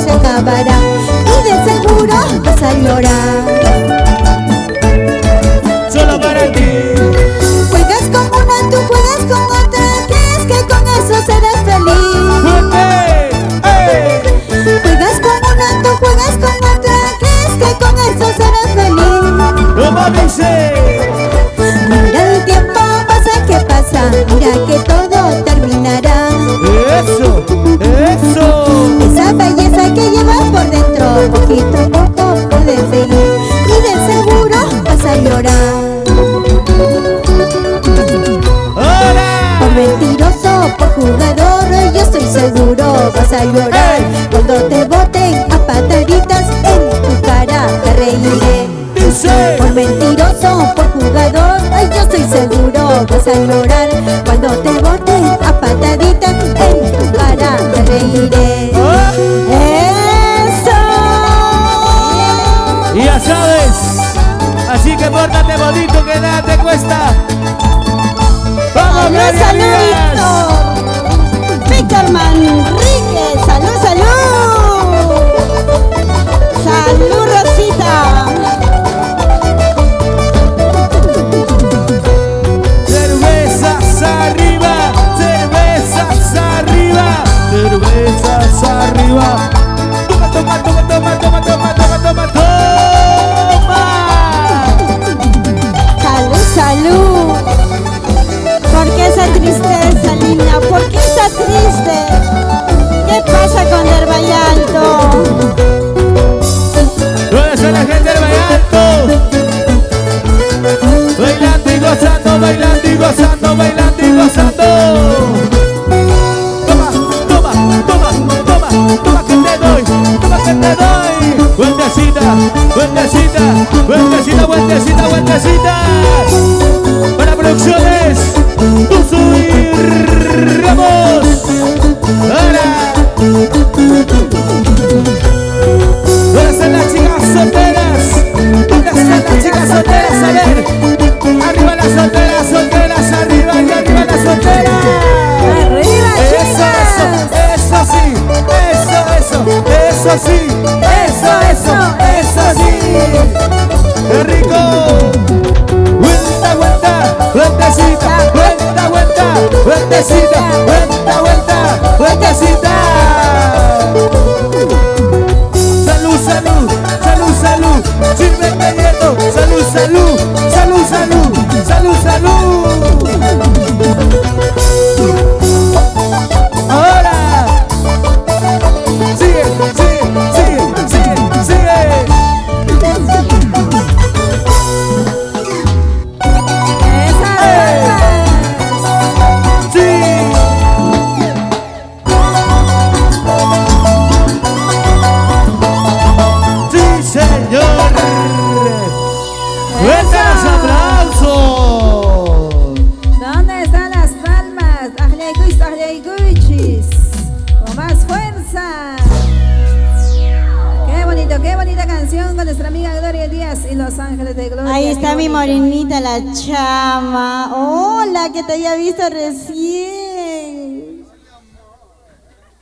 se acabará y de seguro vas a llorar. Solo para ti. Juegas con una, tú juegas con otra, ¿crees que con eso serás feliz? ¡Fuerte! ¡Ey! Juegas con una, tú juegas con otra, ¿crees que con eso serás feliz? ¿Cómo dice? Mira el tiempo pasa que pasa, mira que todo terminará. ¡Eso! ¡Eso! Esa belleza que llevas por dentro, poquito a poco puedes seguir y de seguro vas a llorar. ¡Hola! Por mentiroso, por jugador, yo estoy seguro vas a llorar. Cuando te boten a pataditas en tu cara te reiré. Dice. Por mentiroso, por jugador, ay, yo estoy seguro vas a llorar. Cuando te boten a pataditas en tu cara te reiré. ¡Eso! Y ya sabes, así que pórtate bonito que nada te cuesta. ¡Vamos, Gloria Díaz! saludito! Víctor Manríquez, salud, salud. Salud, Rosita. ¡Cervezas arriba! ¡Cervezas arriba! ¡Cervezas arriba! ¡Toma, toma, toma, toma, toma, toma, toma, toma, toma! Salud, salud. ¿Por qué esa tristeza, linda? ¿Por qué está triste? ¿Qué pasa con el Valle Alto? ¿Dónde está la gente del Valle Alto? Bailando y gozando, bailando y gozando, bailando y gozando. Toma, toma, toma, toma, toma que te doy, toma que te doy. Vueltecita, vueltecita, vueltecita, vueltecita, vueltecita. Para producciones, Tuzo y Ramos. Ahora. ¿Dónde están las chicas solteras? ¿Dónde están las chicas solteras? A ver. Arriba las solteras, solteras, arriba y arriba las solteras. ¡Arriba, Eso, eso sí, eso sí, eso sí. ¡Qué rico! Vuelta, vuelta, vueltecita, vuelta, vuelta, vueltecita, vuelta, vuelta, vueltecita. Salud, salud, salud, salud. Sírvete hielo. Salud, salud, salud, salud, salud, salud. Ahora. Sigue, sigue, sigue, sigue, sigue. ¿Dónde están las palmas? Con más fuerza. Qué bonita canción con nuestra amiga Gloria Díaz y Los Ángeles de Gloria. Ahí está Qué mi bonito. morenita, la chama. Hola, que te haya visto recién.